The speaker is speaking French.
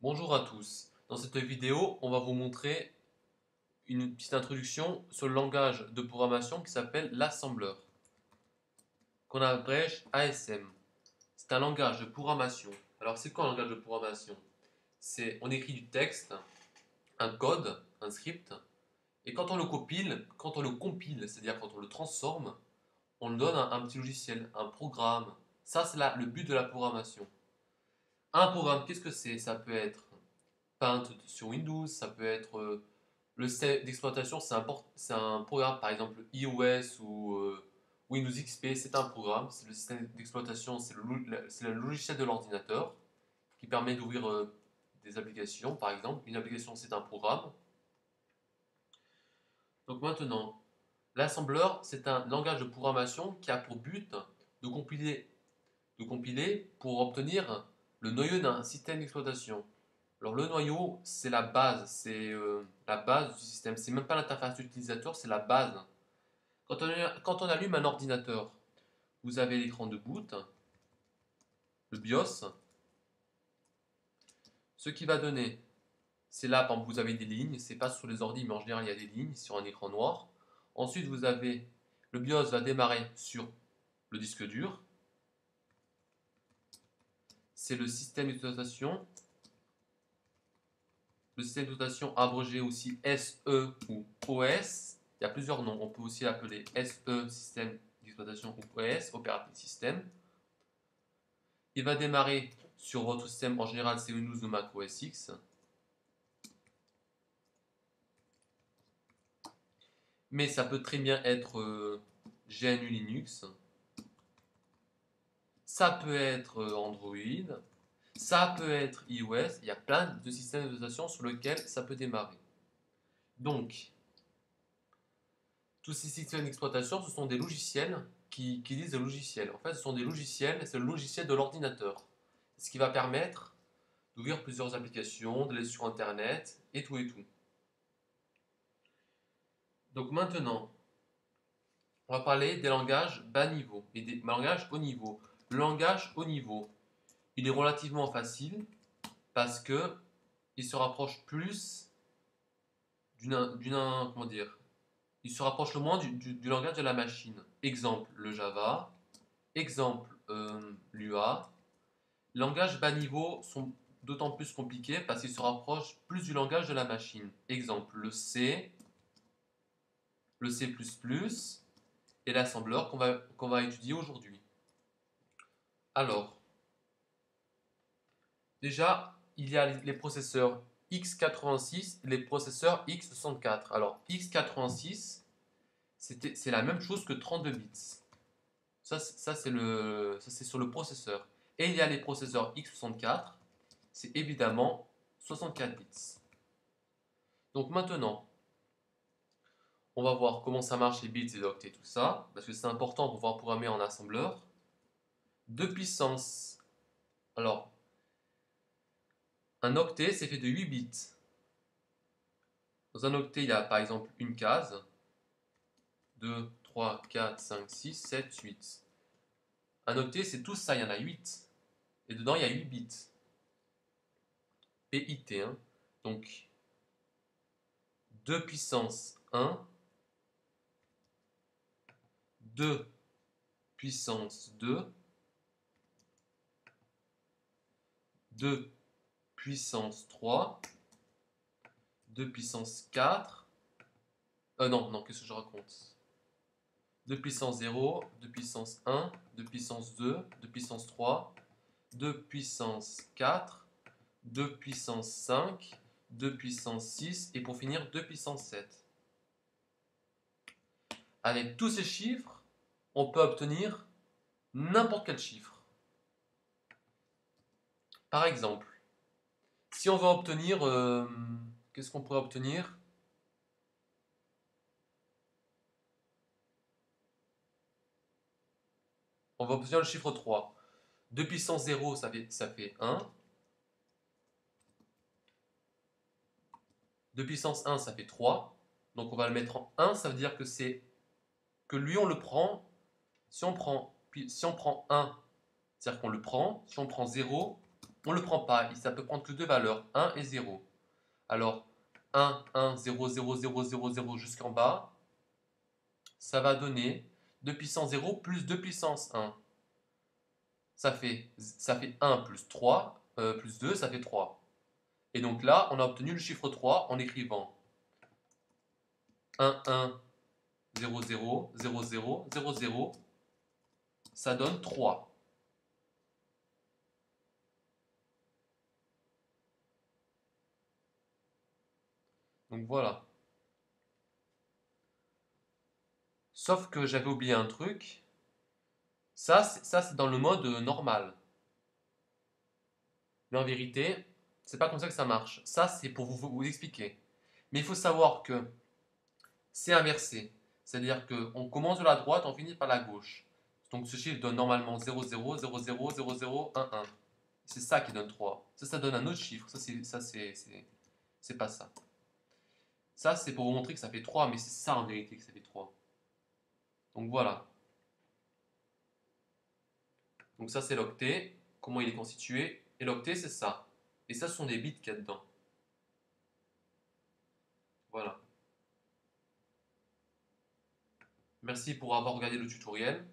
Bonjour à tous. Dans cette vidéo, on va vous montrer une petite introduction sur le langage de programmation qui s'appelle l'assembleur, qu'on abrège ASM. C'est un langage de programmation. Alors c'est quoi un langage de programmation? On écrit du texte, un code, un script, et quand on le compile, c'est-à-dire quand on le transforme, on le donne à un petit logiciel, un programme. Ça, c'est le but de la programmation. Un programme, qu'est-ce que c'est? Ça peut être Paint sur Windows, ça peut être le système d'exploitation, c'est un programme, par exemple iOS ou Windows XP, c'est un programme, c'est le système d'exploitation, c'est le logiciel de l'ordinateur qui permet d'ouvrir des applications, par exemple. Une application, c'est un programme. Donc maintenant, l'assembleur, c'est un langage de programmation qui a pour but de compiler pour obtenir le noyau d'un système d'exploitation. Alors le noyau, c'est la base du système. C'est même pas l'interface utilisateur, c'est la base. Quand on allume un ordinateur, vous avez l'écran de boot, le BIOS. Ce qui va donner, c'est là, par exemple, vous avez des lignes. C'est pas sur les ordi, mais en général, il y a des lignes sur un écran noir. Ensuite, le BIOS va démarrer sur le disque dur. C'est le système d'exploitation. Le système d'exploitation abrégé aussi SE ou OS. Il y a plusieurs noms. On peut aussi l'appeler SE, système d'exploitation, ou OS, operating system. Il va démarrer sur votre système, en général c'est Windows ou Mac OS X. Mais ça peut très bien être GNU Linux. Ça peut être Android. Ça peut être iOS. Il y a plein de systèmes d'exploitation sur lesquels ça peut démarrer. Donc, tous ces systèmes d'exploitation, ce sont des logiciels qui disent des logiciels. En fait, ce sont des logiciels, c'est le logiciel de l'ordinateur. Ce qui va permettre d'ouvrir plusieurs applications, d'aller sur Internet et tout et tout. Donc maintenant, on va parler des langages bas niveau et des langages haut niveau. Le langage haut niveau, il est relativement facile parce que il se rapproche plus comment dire, il se rapproche le moins du langage de la machine. Exemple, le Java. Exemple, Lua. Les langages bas niveau sont d'autant plus compliqués parce qu'ils se rapprochent plus du langage de la machine. Exemple, le C++ et l'assembleur qu'on va étudier aujourd'hui. Alors, déjà, il y a les processeurs x86 et les processeurs x64. Alors, x86, c'est la même chose que 32 bits. Ça c'est sur le processeur. Et il y a les processeurs x64, c'est évidemment 64 bits. Donc maintenant, on va voir comment ça marche les bits et les octets, tout ça, parce que c'est important pour pouvoir programmer en assembleur. De puissance. Alors, un octet, c'est fait de 8 bits. Dans un octet, il y a par exemple une case. 2, 3, 4, 5, 6, 7, 8. Un octet, c'est tout ça, il y en a 8. Et dedans, il y a 8 bits. PIT, hein. Donc, 2 puissance 1, 2 puissance 2, 2 puissance 3, 2 puissance 4. Non, qu'est-ce que je raconte? 2 puissance 0, 2 puissance 1, 2 puissance 2, 2 puissance 3, 2 puissance 4, 2 puissance 5, 2 puissance 6 et pour finir 2 puissance 7. Avec tous ces chiffres, on peut obtenir n'importe quel chiffre. Par exemple, si on veut obtenir... qu'est-ce qu'on pourrait obtenir? On va obtenir le chiffre 3. 2 puissance 0, ça fait 1. 2 puissance 1, ça fait 3. Donc on va le mettre en 1, ça veut dire que lui on le prend. Si on prend 1, c'est-à-dire qu'on le prend. Si on prend 0, on ne le prend pas, ça peut prendre que deux valeurs, 1 et 0. Alors, 1, 1, 0, 0, 0, 0, 0 jusqu'en bas, ça va donner 2 puissance 0 plus 2 puissance 1. Ça fait 1 plus 3, plus 2, ça fait 3. Et donc là, on a obtenu le chiffre 3 en écrivant 1, 1, 0, 0, 0, 0, 0, 0. Ça donne 3. Donc voilà. Sauf que j'avais oublié un truc. Ça, c'est dans le mode normal. Mais en vérité, c'est pas comme ça que ça marche. Ça, c'est pour vous expliquer. Mais il faut savoir que c'est inversé. C'est-à-dire qu'on commence de la droite, on finit par la gauche. Donc ce chiffre donne normalement 0, 0, 0, 0, 0, 0, 1, 1. C'est ça qui donne 3. Ça donne un autre chiffre. C'est pas ça. Ça, c'est pour vous montrer que ça fait 3, mais c'est ça en vérité que ça fait 3. Donc voilà. Donc ça, c'est l'octet. Comment il est constitué. Et l'octet, c'est ça. Et ça, ce sont des bits qu'il y a dedans. Voilà. Merci pour avoir regardé le tutoriel.